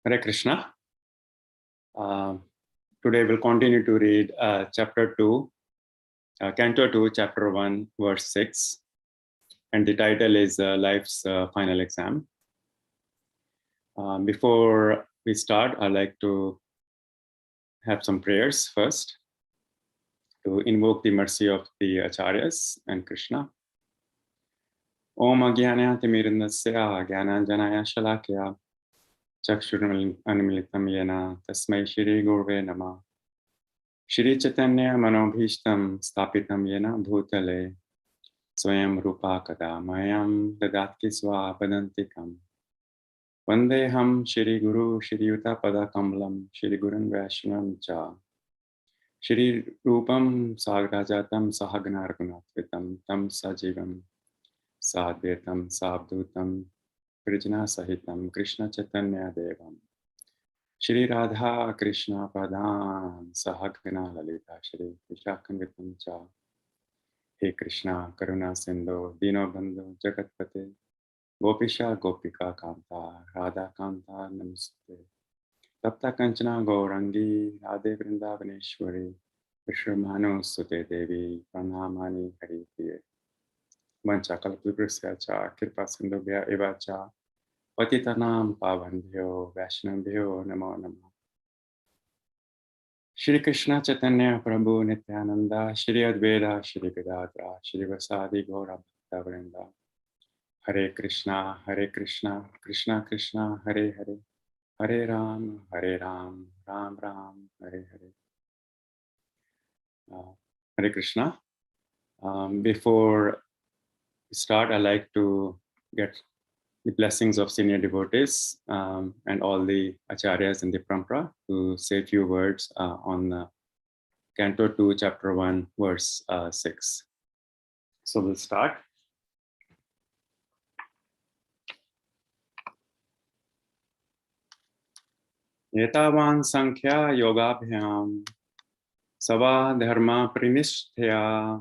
Hare Krishna. Today we'll continue to read chapter 2, Canto 2, chapter 1, verse 6. And the title is Life's Final Exam. Before we start, I'd like to have some prayers first to invoke the mercy of the Acharyas and Krishna. Om Agyanayati Mirindasya Gyananjanaya Shalakya Chakshurunmilitam Yena Tasmai Shri Gurve Namah Shri Chaitanya Manobhishtam Stapitam Yena Bhutale Swayam Rupa Kada Mayam Dadati Swapadantikam Vandeham Shri Guru Shri Yuta Pada Kamlam Shri Gurun Vaishnavam Cha Shri Rupam Sagrajatam Sahagana Raghunatvitam Tam Sajivam Sadvetam Sabdutam Prijna Sahitam Krishna Chaitanya Devam Shri Radha Krishna Padan Sahagana Lalita Shri Vishakanvitam Cha He Krishna Karuna Sindhu Dino Bandhu Jagatpate Gopisha Gopika Kanta Radha Kanta Namaste Tapta Kanchana Gaurangi Radhe Vrindavaneshwari Vishramano Sute Devi Pranamani Hari Priye Vancha Kalpurusya Cha Kripa Sindhubhya Eva Cha Patitanam Pavanbhyo Vaishnavbhyo Namo Namo Shri Krishna Chaitanya Prabhu Nityananda Shri Advaita Shri Gadadhara Shri Vasadi Gaura Bhakta Vrinda Hare Krishna Krishna Krishna Hare Hare Hare Ram Ram Ram Hare Hare Hare Krishna. Before we start, I like to get the blessings of senior devotees and all the acharyas in the parampara to say a few words on Canto 2, Chapter 1, verse 6. So we'll start. Etavan sankhya yogabhyam sava dharma pranishthya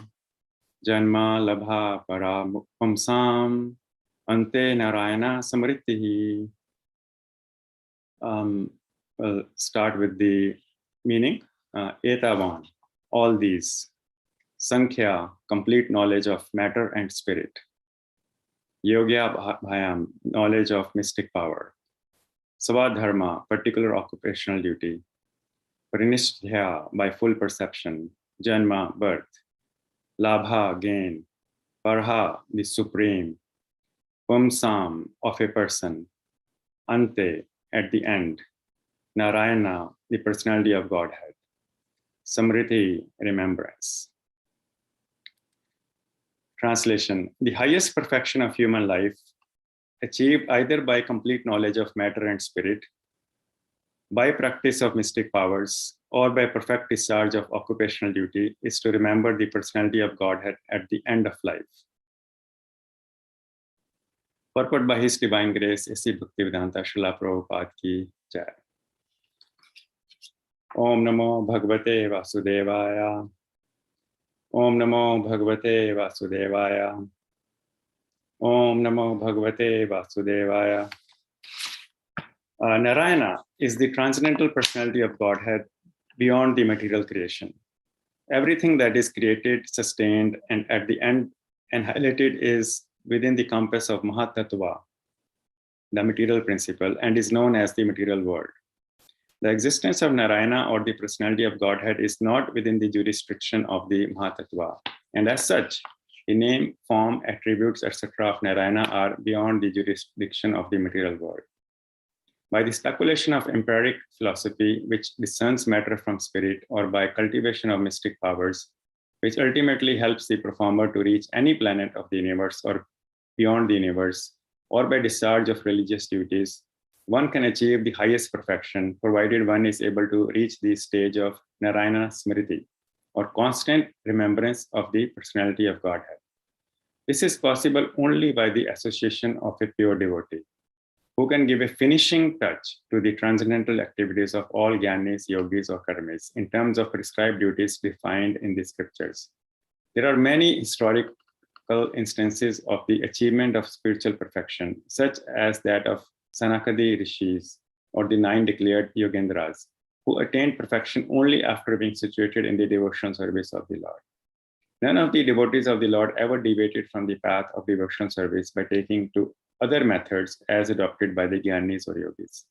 janma labha para pumsam ante narayana samritihi. We'll start with the meaning. Etavan, all these. Sankhya, complete knowledge of matter and spirit. Yogya bhayam, knowledge of mystic power. Svadharma, particular occupational duty. Pranishthya, by full perception. Janma, birth. Labha, gain. Parha, the supreme. Pumsam, of a person. Ante, at the end. Narayana, the personality of Godhead. Samriti, remembrance. Translation: the highest perfection of human life, achieved either by complete knowledge of matter and spirit, by practice of mystic powers, or by perfect discharge of occupational duty, is to remember the personality of Godhead at the end of life. Purport by His Divine Grace, A.C. Bhaktivedanta Srila Prabhupada Ki Jai. Om Namo Bhagavate Vasudevaya. Om Namo Bhagavate Vasudevaya. Om Namo Bhagavate Vasudevaya. Narayana is the transcendental personality of Godhead beyond the material creation. Everything that is created, sustained, and at the end annihilated is within the compass of Mahatattva, the material principle, and is known as the material world. The existence of Narayana, or the personality of Godhead, is not within the jurisdiction of the Mahatattva, and as such, the name, form, attributes, etc. of Narayana are beyond the jurisdiction of the material world. By the speculation of empiric philosophy, which discerns matter from spirit, or by cultivation of mystic powers, which ultimately helps the performer to reach any planet of the universe or beyond the universe, or by discharge of religious duties, one can achieve the highest perfection, provided one is able to reach the stage of Narayana Smriti, or constant remembrance of the personality of Godhead. This is possible only by the association of a pure devotee, who can give a finishing touch to the transcendental activities of all Gyanis, Yogis, or Karmis in terms of prescribed duties defined in the scriptures. There are many historical instances of the achievement of spiritual perfection, such as that of Sanakadi Rishis, or the 9 declared Yogendras, who attained perfection only after being situated in the devotional service of the Lord. None of the devotees of the Lord ever deviated from the path of devotional service by taking to other methods as adopted by the Gyanis or Yogis.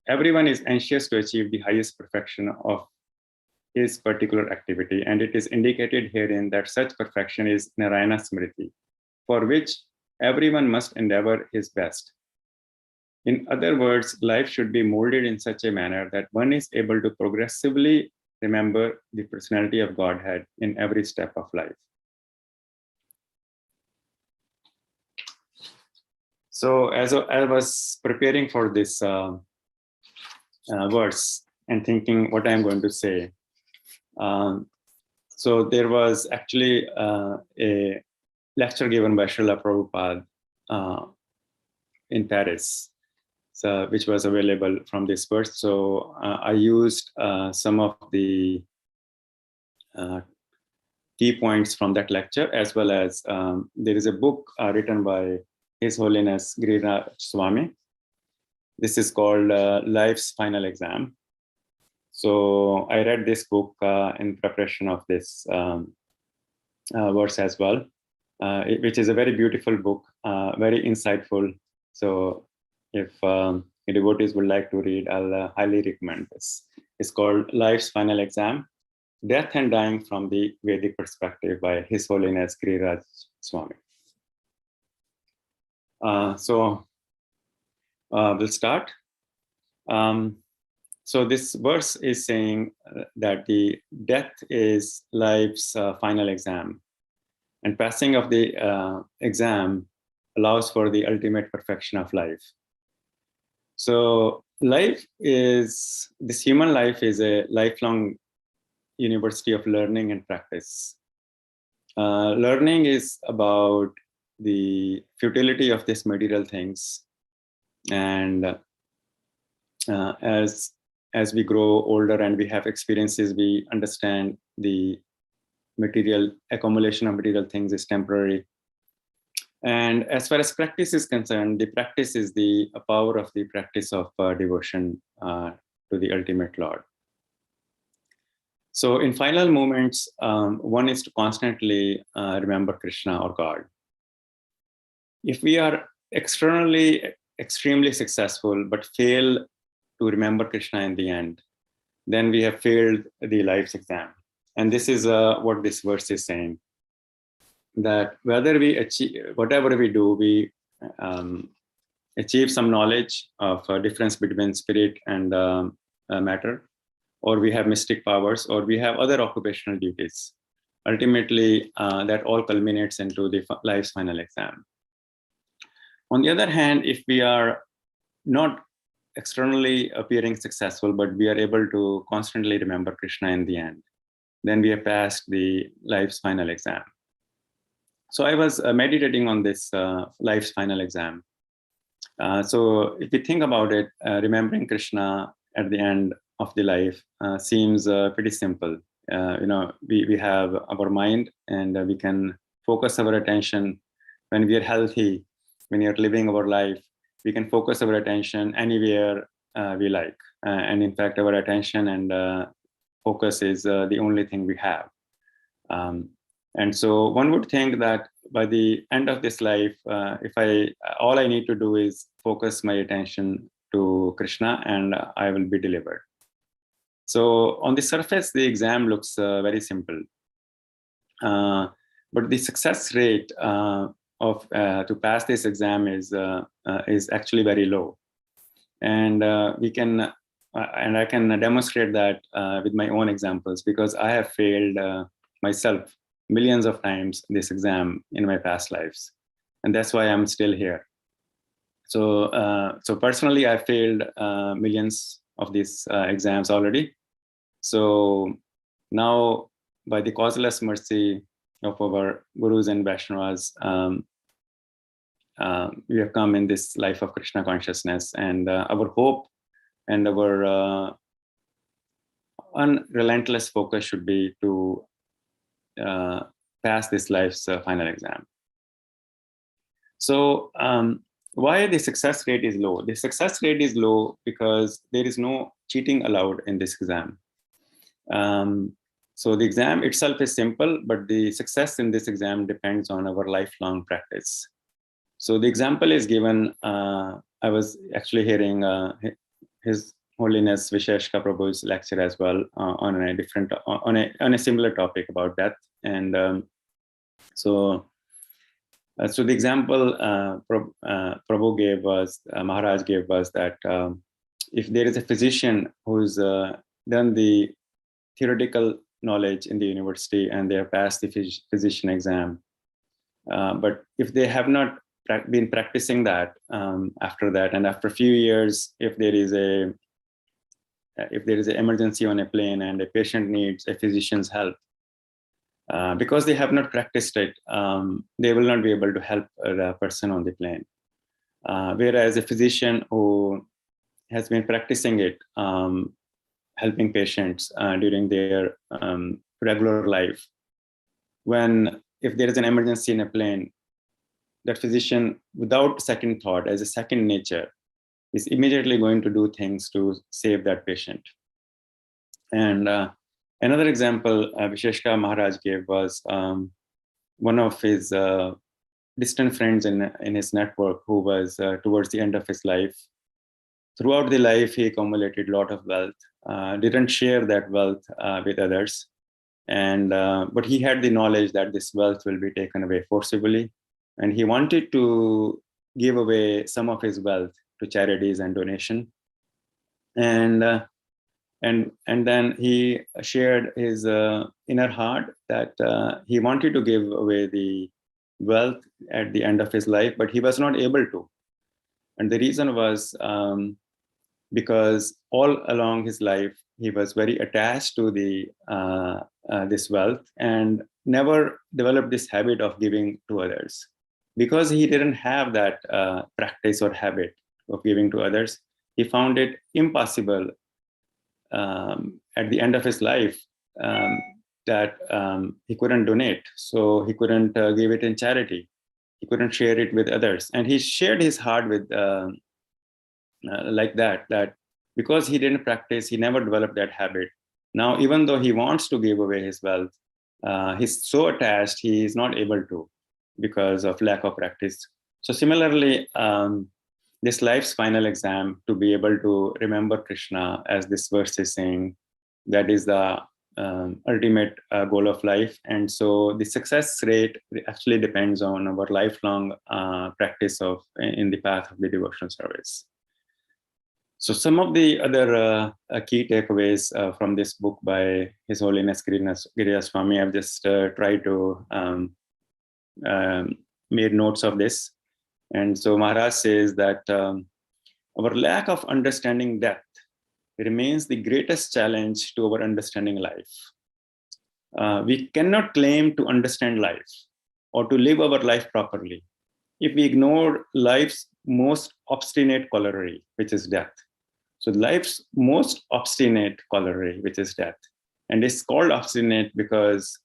Everyone is anxious to achieve the highest perfection of his particular activity, and it is indicated herein that such perfection is Narayana Smriti, for which everyone must endeavor his best. In other words, life should be molded in such a manner that one is able to progressively remember the personality of Godhead in every step of life. So as I was preparing for this verse and thinking what I'm going to say, so there was actually a lecture given by Srila Prabhupada in Paris, so, which was available from this verse. So I used some of the key points from that lecture, as well as there is a book written by His Holiness Giriraj Swami. This is called Life's Final Exam. So I read this book in preparation of this verse as well, which is a very beautiful book, very insightful. So if devotees would like to read, I'll highly recommend this. It's called Life's Final Exam, Death and Dying from the Vedic Perspective by His Holiness Giriraj Swami. So we'll start. So this verse is saying that the death is life's final exam, and passing of the exam allows for the ultimate perfection of life. So this human life is a lifelong university of learning and practice. Learning is about the futility of these material things, and as we grow older and we have experiences, we understand the material accumulation of material things is temporary. And as far as practice is concerned, the practice is the power of the practice of devotion to the ultimate Lord. So in final moments, one is to constantly remember Krishna or God. If we are externally extremely successful but fail to remember Krishna in the end, then we have failed the life's exam. And this is what this verse is saying, that whether we achieve, whatever we do, we achieve some knowledge of a difference between spirit and matter, or we have mystic powers, or we have other occupational duties. Ultimately, that all culminates into the life's final exam. On the other hand, if we are not externally appearing successful, but we are able to constantly remember Krishna in the end, then we have passed the life's final exam. So I was meditating on this life's final exam. So if you think about it, remembering Krishna at the end of the life seems pretty simple. We have our mind, and we can focus our attention when we are healthy, when we are living our life. We can focus our attention anywhere we like. And in fact, our attention and focus is the only thing we have. And so one would think that by the end of this life, all I need to do is focus my attention to Krishna and I will be delivered. So on the surface, the exam looks very simple. But the success rate to pass this exam is actually very low, and I can demonstrate that with my own examples, because I have failed myself millions of times this exam in my past lives, and that's why I'm still here. So personally, I failed millions of these exams already. So now, by the causeless mercy of our gurus and Vaishnavas, we have come in this life of Krishna consciousness, and our hope and our unrelentless focus should be to pass this life's final exam. So Why the success rate is low? The success rate is low because there is no cheating allowed in this exam. So the exam itself is simple, but the success in this exam depends on our lifelong practice. So the example is given. I was actually hearing His Holiness Visheshka Prabhu's lecture as well on a different on a similar topic about death, and so the example Prabhu gave was Maharaj gave was that if there is a physician who's done the theoretical knowledge in the university and they have passed the physician exam, but if they have not been practicing that after that, and after a few years, if there is an emergency on a plane and a patient needs a physician's help, because they have not practiced it, they will not be able to help the person on the plane. Whereas a physician who has been practicing it, helping patients during their regular life, if there is an emergency in a plane, that physician, without second thought, as a second nature, is immediately going to do things to save that patient. And another example Visheshka Maharaj gave was one of his distant friends in his network who was towards the end of his life. Throughout the life, he accumulated a lot of wealth, didn't share that wealth with others. But he had the knowledge that this wealth will be taken away forcibly. And he wanted to give away some of his wealth to charities and donation. And then he shared his inner heart that he wanted to give away the wealth at the end of his life, but he was not able to. And the reason was because all along his life, he was very attached to this wealth and never developed this habit of giving to others. Because he didn't have that practice or habit of giving to others, he found it impossible at the end of his life that he couldn't donate. So he couldn't give it in charity. He couldn't share it with others. And he shared his heart with like that because he didn't practice, he never developed that habit. Now, even though he wants to give away his wealth, he's so attached, he is not able to because of lack of practice. So similarly, this life's final exam, to be able to remember Krishna, as this verse is saying, that is the ultimate goal of life. And so the success rate actually depends on our lifelong practice in the path of the devotional service. So some of the other key takeaways from this book by His Holiness Giriya Swami, I've just tried to made notes of this. And so Maharaj says that our lack of understanding death remains the greatest challenge to our understanding life. We cannot claim to understand life or to live our life properly if we ignore life's most obstinate corollary, which is death. So life's most obstinate corollary, which is death. And it's called obstinate because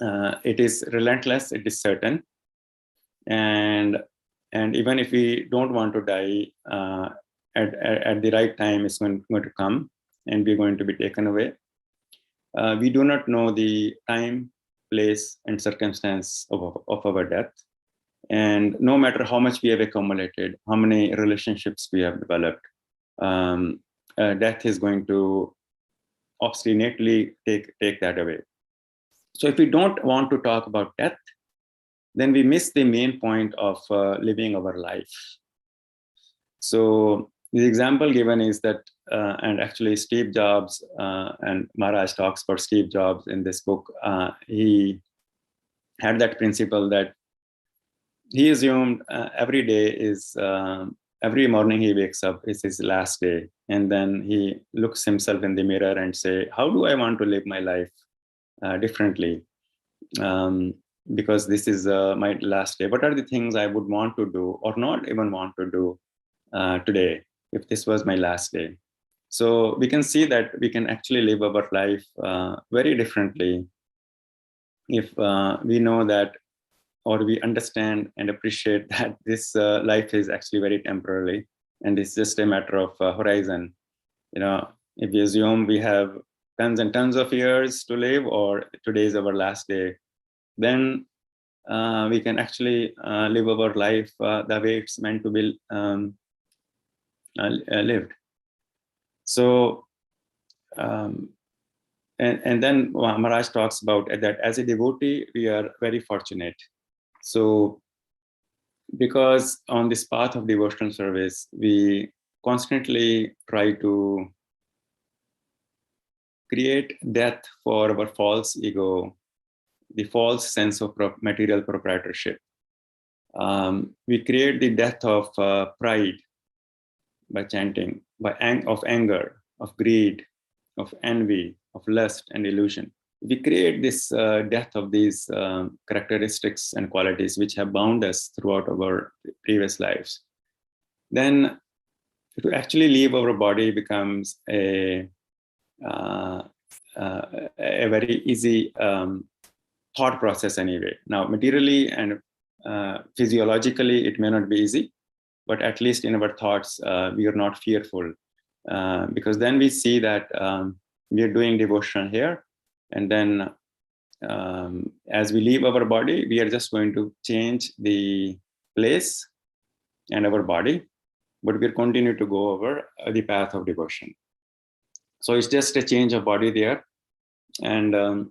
it is relentless, it is certain. And even if we don't want to die, at the right time, it's going to come and we're going to be taken away. We do not know the time, place, and circumstance of our death. And no matter how much we have accumulated, how many relationships we have developed, death is going to obstinately take that away. So if we don't want to talk about death, then we miss the main point of living our life. So the example given is that, and actually Steve Jobs, and Maharaj talks about Steve Jobs in this book, he had that principle that he assumed every day is, every morning he wakes up is his last day. And then he looks himself in the mirror and say, how do I want to live my life differently? Because this is my last day. What are the things I would want to do or not even want to do today if this was my last day? So we can see that we can actually live our life very differently if we know that or we understand and appreciate that this life is actually very temporary, and it's just a matter of horizon. If we assume we have tons and tons of years to live, or today is our last day, then we can actually live our life the way it's meant to be lived. So, and then Maharaj talks about that as a devotee, we are very fortunate. So, because on this path of devotional service, we constantly try to create death for our false ego, the false sense of material proprietorship. We create the death of pride by chanting, of anger, of greed, of envy, of lust and illusion. We create this death of these characteristics and qualities which have bound us throughout our previous lives. Then to actually leave our body becomes a very easy thought process anyway. Now, materially and physiologically, it may not be easy, but at least in our thoughts, we are not fearful, because then we see that we are doing devotion here, and then as we leave our body, we are just going to change the place and our body, but we'll continue to go over the path of devotion. So it's just a change of body there. And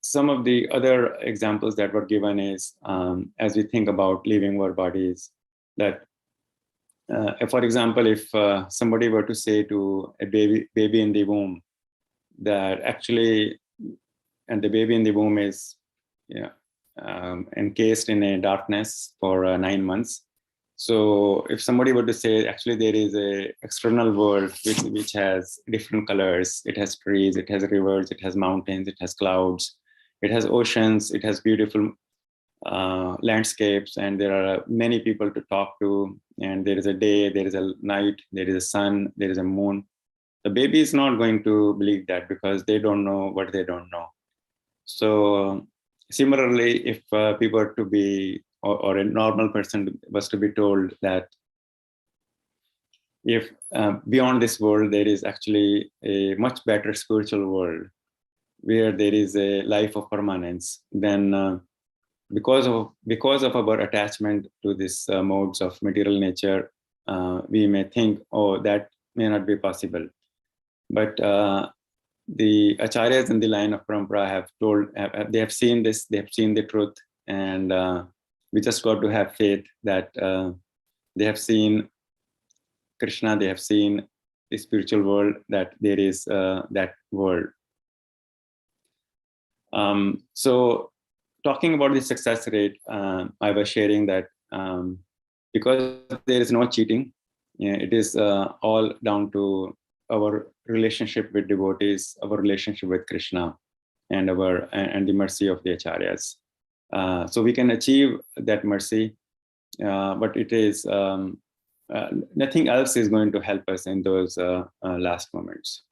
some of the other examples that were given is, as we think about leaving our bodies, that for example, if somebody were to say to a baby in the womb that actually, and the baby in the womb is encased in a darkness for 9 months. So if somebody were to say, actually there is a external world which has different colors, it has trees, it has rivers, it has mountains, it has clouds, it has oceans, it has beautiful landscapes, and there are many people to talk to, and there is a day, there is a night, there is a sun, there is a moon. The baby is not going to believe that, because they don't know what they don't know. So similarly, if people were to be, or a normal person was to be told that if beyond this world there is actually a much better spiritual world where there is a life of permanence, then because of our attachment to these modes of material nature, we may think, oh, that may not be possible. But the acharyas in the line of parampara have told, they have seen this, they have seen the truth, and we just got to have faith that they have seen Krishna, they have seen the spiritual world, that there is that world. So talking about the success rate, I was sharing that because there is no cheating, it is all down to our relationship with devotees, our relationship with Krishna, and the mercy of the acharyas. So we can achieve that mercy, but it is nothing else is going to help us in those last moments.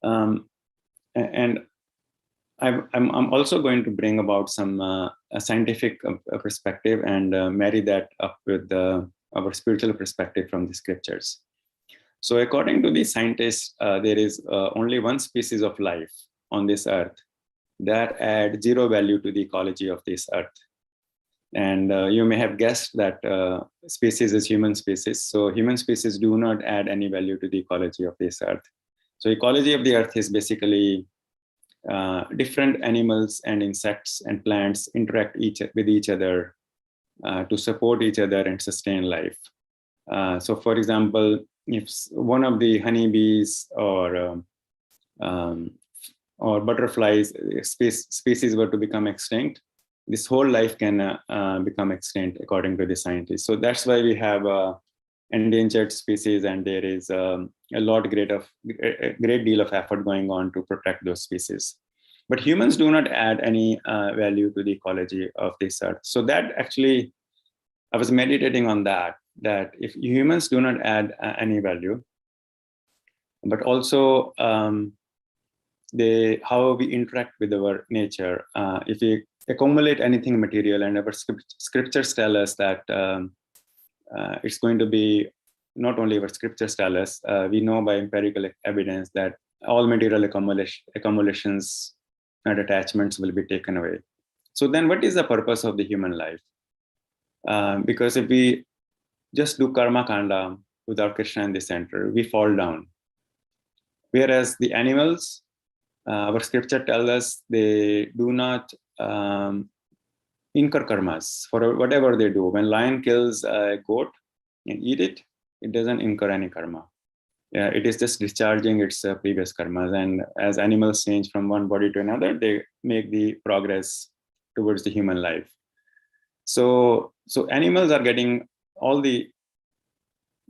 And I'm also going to bring about some a scientific perspective and marry that up with our spiritual perspective from the scriptures. So according to the scientists, there is only one species of life on this earth that add zero value to the ecology of this earth. And you may have guessed that species is human species. So human species do not add any value to the ecology of this earth. So ecology of the earth is basically different animals and insects and plants interact with each other to support each other and sustain life. So for example, if one of the honeybees or butterflies species were to become extinct, this whole life can become extinct according to the scientists. So that's why we have endangered species, and there is a great deal of effort going on to protect those species. But humans do not add any value to the ecology of this earth. So that actually, I was meditating on that if humans do not add any value, but also how we interact with our nature. If we accumulate anything material, and our scriptures tell us that it's going to be, not only our scriptures tell us, we know by empirical evidence that all material accumulations and attachments will be taken away. So then what is the purpose of the human life? Because if we just do karma kanda without Krishna in the center, we fall down. Whereas the animals, our scripture tells us they do not incur karmas for whatever they do. When lion kills a goat and eat it, it doesn't incur any karma. It is just discharging its previous karmas. And as animals change from one body to another, they make the progress towards the human life. So animals are getting all the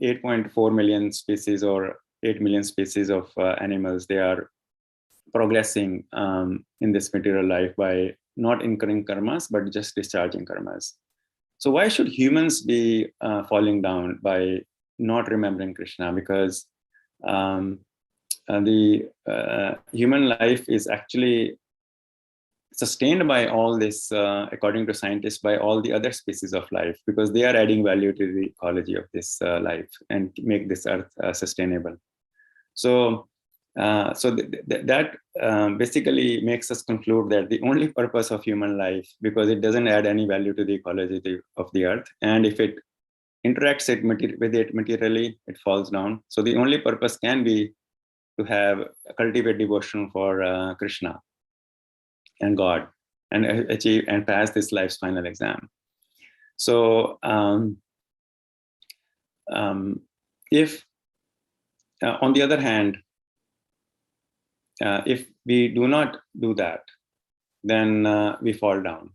8.4 million species or 8 million species of animals. They are progressing in this material life by not incurring karmas, but just discharging karmas. So why should humans be falling down by not remembering Krishna? Because the human life is actually sustained by all this, according to scientists, by all the other species of life, because they are adding value to the ecology of this life and make this earth sustainable. So that basically makes us conclude that the only purpose of human life, because it doesn't add any value to the ecology of the earth, and if it interacts with it materially, it falls down. So the only purpose can be to cultivate devotion for Krishna and God, and achieve and pass this life's final exam. So if on the other hand, if we do not do that, then we fall down.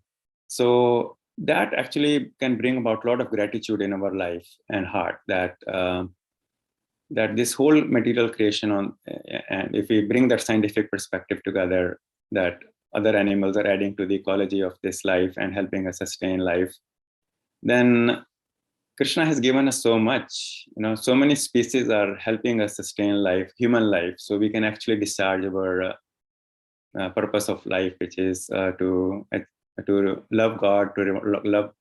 So that actually can bring about a lot of gratitude in our life and heart, that that this whole material creation and if we bring that scientific perspective together, that other animals are adding to the ecology of this life and helping us sustain life, then Krishna has given us so much. So many species are helping us sustain life, human life, so we can actually discharge our purpose of life, which is to love God, to love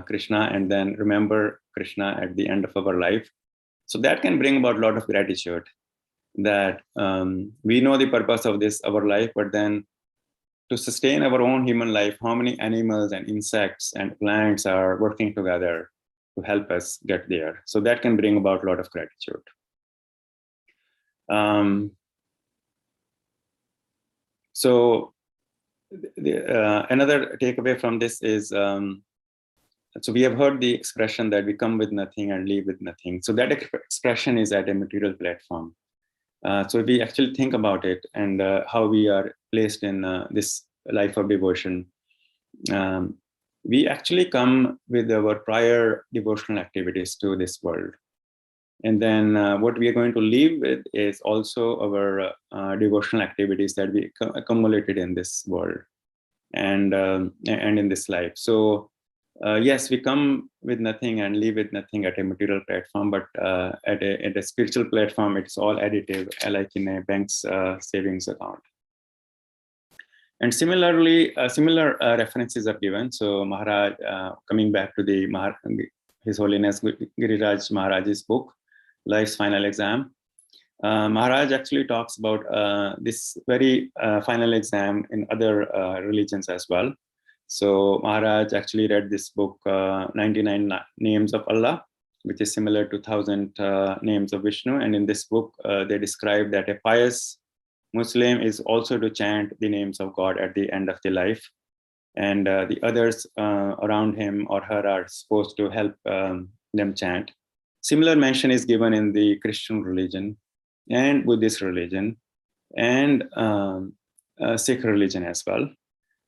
Krishna, and then remember Krishna at the end of our life. So that can bring about a lot of gratitude, that we know the purpose of our life, but then to sustain our own human life, how many animals and insects and plants are working together to help us get there. So that can bring about a lot of gratitude. So another takeaway from this is, so we have heard the expression that we come with nothing and leave with nothing. So that expression is at a material platform. So if we actually think about it and how we are placed in this life of devotion, we actually come with our prior devotional activities to this world. And then what we are going to leave with is also our devotional activities that we accumulated in this world and in this life. So yes, we come with nothing and leave with nothing at a material platform, but at a spiritual platform, it's all additive, like in a bank's savings account. And similarly, similar references are given. So Maharaj, coming back to His Holiness Giriraj Maharaj's book, Life's Final Exam, Maharaj actually talks about this very final exam in other religions as well. So Maharaj actually read this book, 99 Names of Allah, which is similar to 1,000 names of Vishnu. And in this book, they describe that a pious Muslim is also to chant the names of God at the end of the life. And the others around him or her are supposed to help them chant. Similar mention is given in the Christian religion and Buddhist religion and Sikh religion as well.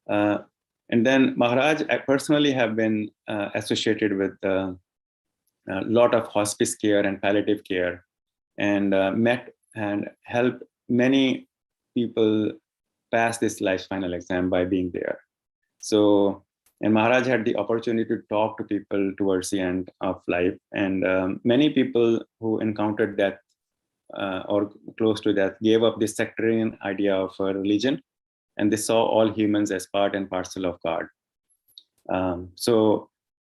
And then Maharaj, I personally have been associated with a lot of hospice care and palliative care, and met and helped many people pass this life's final exam by being there. So, and Maharaj had the opportunity to talk to people towards the end of life, and many people who encountered death or close to death gave up this sectarian idea of religion, and they saw all humans as part and parcel of God. So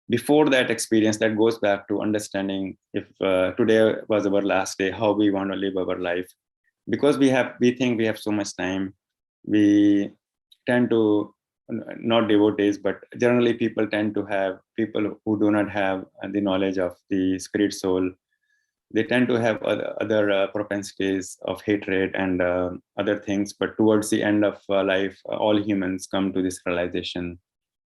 before that experience, that goes back to understanding if today was our last day, how we want to live our life. Because we think we have so much time, we tend to, not devotees, but generally people tend to have, people who do not have the knowledge of the spirit soul, they tend to have other propensities of hatred and other things. But towards the end of life, all humans come to this realization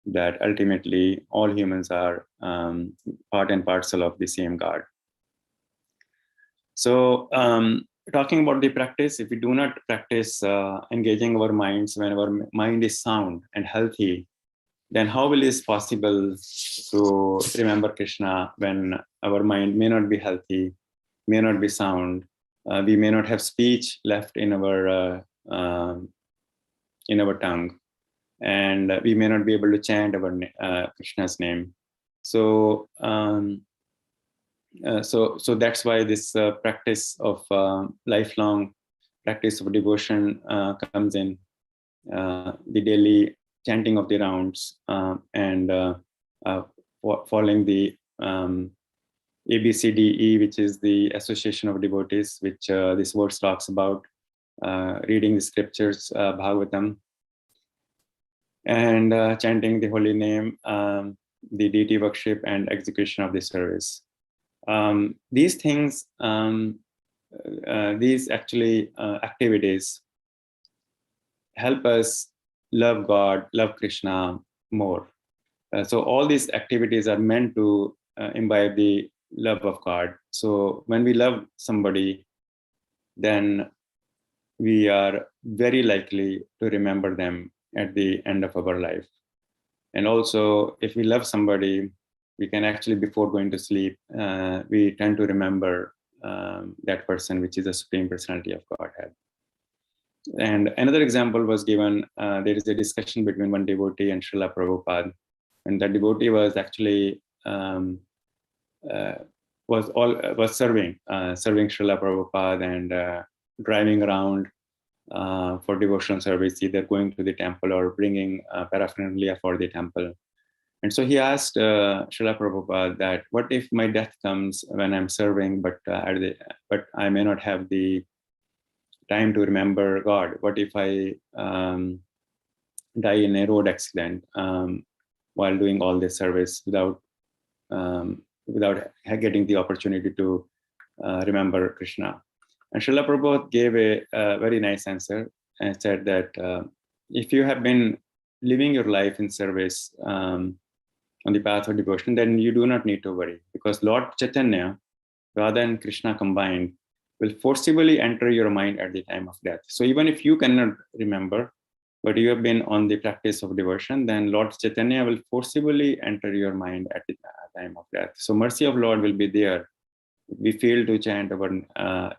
that ultimately all humans are part and parcel of the same God. So talking about the practice, if we do not practice engaging our minds when our mind is sound and healthy, then how will it is possible to remember Krishna when our mind may not be healthy, may not be sound, we may not have speech left in our tongue, and we may not be able to chant our Krishna's name. So so that's why this practice of lifelong practice of devotion comes in, the daily chanting of the rounds, and following the ABCDE, which is the association of devotees, which this verse talks about, reading the scriptures, Bhagavatam, and chanting the holy name, the deity worship, and execution of the service. These things, these actually activities help us love God, love Krishna more. So all these activities are meant to imbibe the love of God. So when we love somebody, then we are very likely to remember them at the end of our life. And also, if we love somebody, we can actually, before going to sleep, we tend to remember that person, which is the Supreme Personality of Godhead. And another example was given, there is a discussion between one devotee and Srila Prabhupada. And that devotee was actually, was serving Srila Prabhupada and driving around for devotional service, either going to the temple or bringing paraphernalia for the temple. And so he asked Srila Prabhupada that, what if my death comes when I'm serving, but I may not have the time to remember God? What if I die in a road accident while doing all this service without getting the opportunity to remember Krishna? And Srila Prabhupada gave a very nice answer and said that if you have been living your life in service on the path of devotion, then you do not need to worry, because Lord Chaitanya, Radha and Krishna combined, will forcibly enter your mind at the time of death. So even if you cannot remember, but you have been on the practice of devotion, then Lord Chaitanya will forcibly enter your mind at the time of death. So mercy of Lord will be there. We fail to chant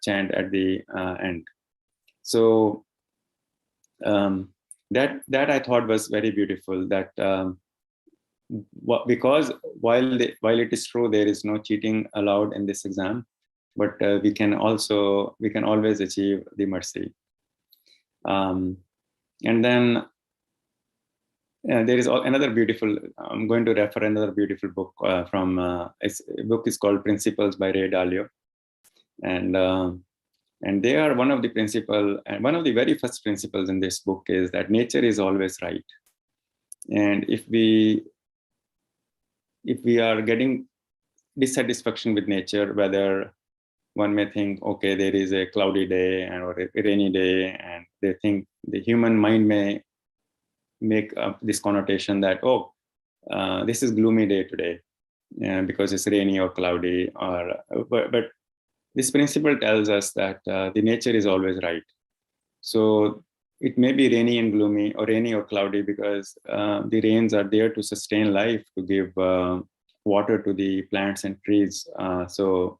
chant at the end. So that I thought was very beautiful. That because while it is true there is no cheating allowed in this exam, but we can always achieve the mercy. And then there is another beautiful. I'm going to refer another beautiful book from. A book is called Principles by Ray Dalio, and they are one of the principle, and one of the very first principles in this book is that nature is always right. And if we are getting dissatisfaction with nature, whether one may think, okay, there is a cloudy day or a rainy day, and they think the human mind may make this connotation that, this is gloomy day today because it's rainy or cloudy, but this principle tells us that the nature is always right. So it may be rainy and gloomy, or rainy or cloudy, because the rains are there to sustain life, to give water to the plants and trees, so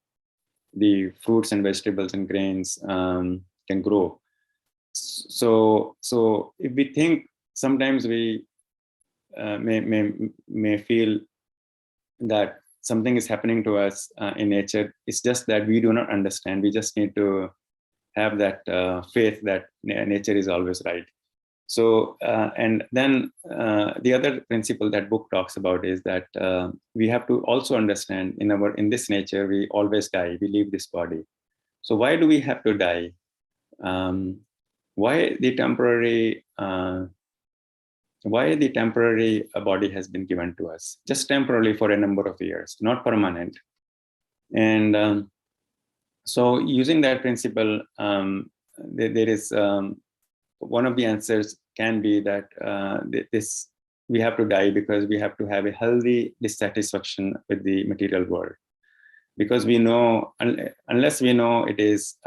the fruits and vegetables and grains can grow. So if we think, sometimes we may feel that something is happening to us in nature. It's just that we do not understand. We just need to have that faith that nature is always right. So, and then the other principle that book talks about is that we have to also understand in this nature, we always die, we leave this body. So why do we have to die? Why the temporary body has been given to us, just temporarily for a number of years, not permanent. And so using that principle, there is one of the answers can be that this we have to die because we have to have a healthy dissatisfaction with the material world, because we know unless we know it is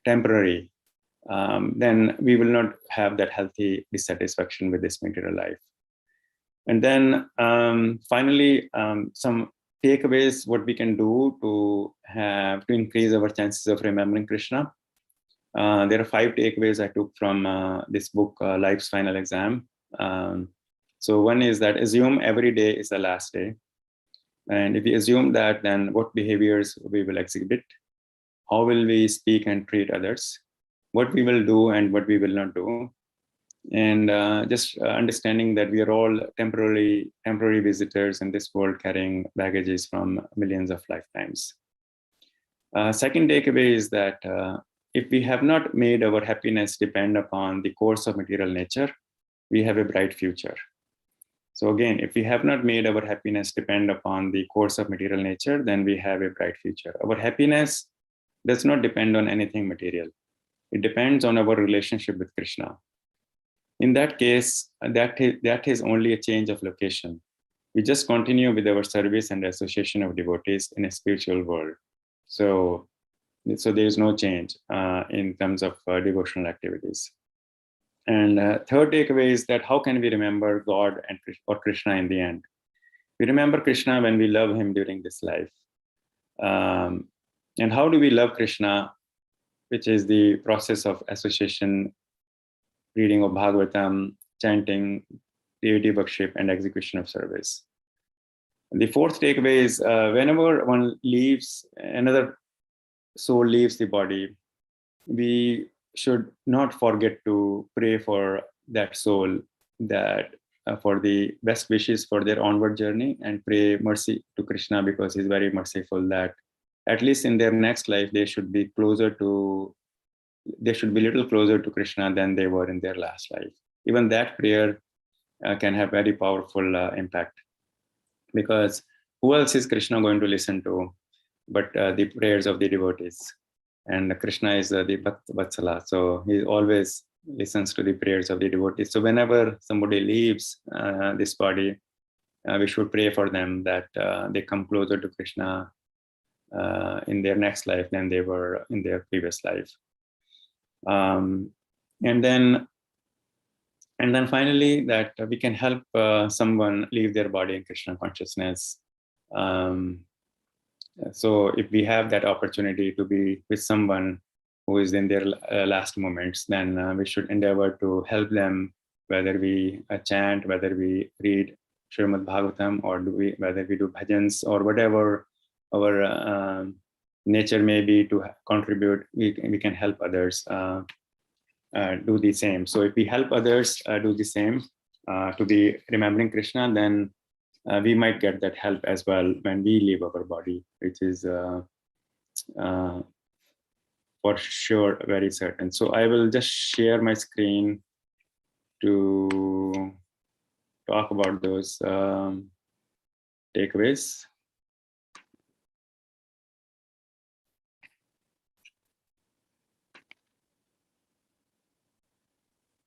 temporary, then we will not have that healthy dissatisfaction with this material life. And then finally, some takeaways, what we can do to increase our chances of remembering Krishna. There are 5 takeaways I took from this book, Life's Final Exam. So one is that assume every day is the last day. And if we assume that, then what behaviors we will exhibit, how will we speak and treat others, what we will do and what we will not do. And just understanding that we are all temporary visitors in this world, carrying baggages from millions of lifetimes. Second takeaway is that if we have not made our happiness depend upon the course of material nature, we have a bright future. So again, if we have not made our happiness depend upon the course of material nature, then we have a bright future. Our happiness does not depend on anything material. It depends on our relationship with Krishna. In that case, that is only a change of location. We just continue with our service and association of devotees in a spiritual world. So there is no change in terms of devotional activities. And third takeaway is that how can we remember God or Krishna in the end? We remember Krishna when we love him during this life. And how do we love Krishna, which is the process of association, reading of Bhagavatam, chanting, deity worship, and execution of service. And the fourth takeaway is whenever another soul leaves the body, we should not forget to pray for that soul, that for the best wishes for their onward journey, and pray mercy to Krishna, because he's very merciful, that at least in their next life they should be a little closer to Krishna than they were in their last life. Even that prayer can have very powerful impact, because who else is Krishna going to listen to but the prayers of the devotees? And Krishna is the Bhakta Vatsala, so he always listens to the prayers of the devotees. So whenever somebody leaves this body, we should pray for them that they come closer to Krishna in their next life than they were in their previous life. And then finally, that we can help someone leave their body in Krishna consciousness. So if we have that opportunity to be with someone who is in their last moments, then we should endeavor to help them, whether we chant, whether we read Srimad Bhagavatam, or whether we do bhajans, or whatever our nature may be to contribute, we can help others do the same. So if we help others do the same, to be remembering Krishna, then we might get that help as well when we leave our body, which is for sure very certain. So I will just share my screen to talk about those takeaways.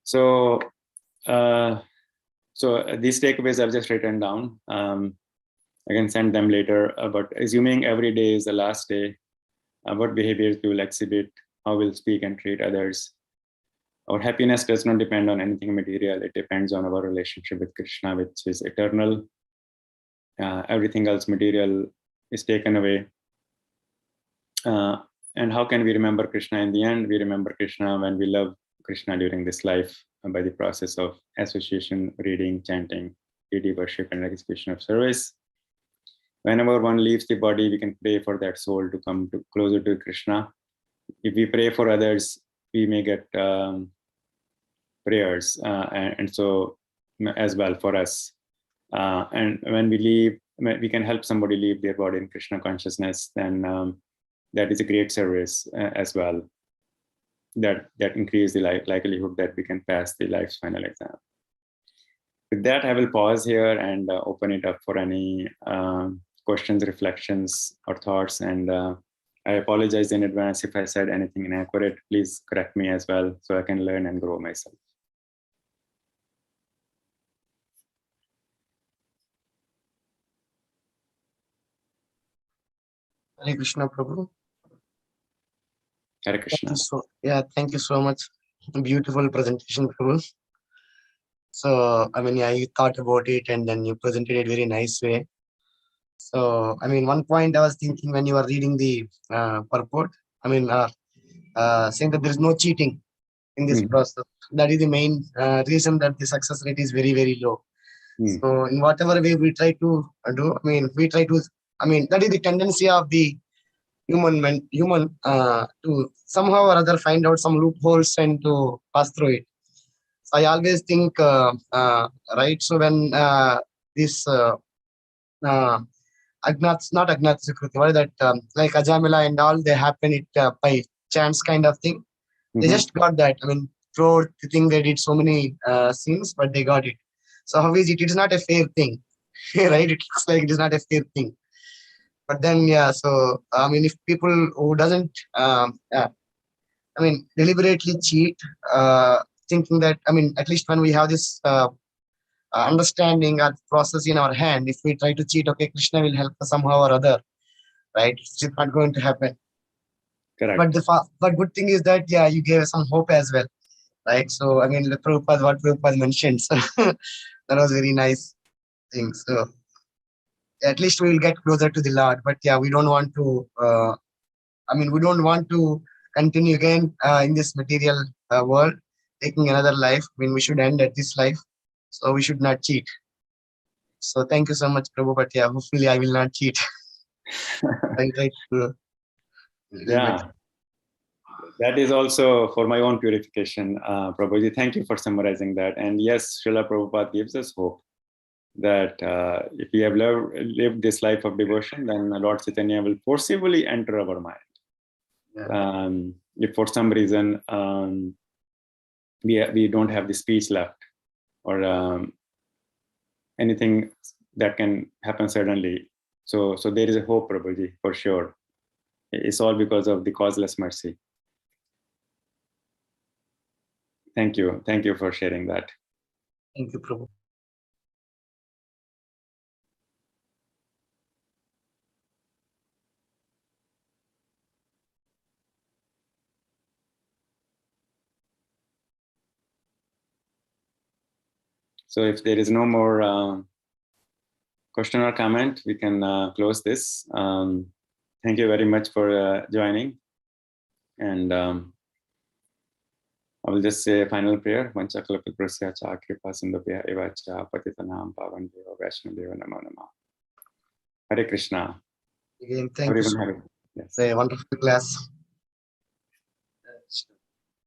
So these takeaways I've just written down. I can send them later. But assuming every day is the last day, what behaviors we will exhibit, how we'll speak and treat others. Our happiness does not depend on anything material. It depends on our relationship with Krishna, which is eternal. Everything else material is taken away. And how can we remember Krishna in the end? We remember Krishna when we love Krishna during this life by the process of association, reading, chanting, deity worship, and execution of service. Whenever one leaves the body, we can pray for that soul to come closer to Krishna. If we pray for others, we may get prayers, and so as well for us. And when we leave, we can help somebody leave their body in Krishna consciousness, then that is a great service as well. That increase the likelihood that we can pass the life's final exam. With that, I will pause here and open it up for any questions, reflections, or thoughts. And I apologize in advance if I said anything inaccurate. Please correct me as well, so I can learn and grow myself. Hare Krishna, Prabhu. Hare Krishna. Thank you so much. Beautiful presentation, Prabhu. So, I mean, you thought about it and then you presented it very nice way. So, I mean, one point I was thinking when you were reading the purport, I mean, saying that there is no cheating in this process. That is the main reason that the success rate is very, very low. So, in whatever way we try to do, that is the tendency of the human to somehow or other find out some loopholes and to pass through it. So I always think, right? So when this Agnats, not Agnat Sukriti, what is that? Like Ajamila and all, they happen it by chance kind of thing. They just got that. I mean, throughout the thing, they did so many scenes, but they got it. So how is it? It is not a fair thing, right? It looks like it is not a fair thing. But then, so, I mean, if people who doesn't, deliberately cheat, thinking that, I mean, at least when we have this understanding or process in our hand, if we try to cheat, okay, Krishna will help us somehow or other, right? It's just not going to happen. Correct. But good thing is that, you gave us some hope as well, right? So, I mean, what Prabhupada mentioned, so that was very nice thing. So, at least we will get closer to the Lord. But we don't want to, we don't want to continue again in this material world, taking another life. I mean, we should end at this life. So we should not cheat. So thank you so much, Prabhu. But hopefully I will not cheat. That is also for my own purification, Prabhuji. Thank you for summarizing that. And yes, Srila Prabhupada gives us hope that if we have lived this life of devotion, then Lord Chaitanya will forcibly enter our mind. If for some reason we don't have the speech left, or anything that can happen suddenly, so there is a hope, Prabhuji, for sure. It's all because of the causeless mercy. Thank you for sharing that. Thank you, Prabhu. So if there is no more question or comment, we can close this. Thank you very much for joining. And I will just say a final prayer. Hare Krishna. Again, thank you so much. Yes. A wonderful class.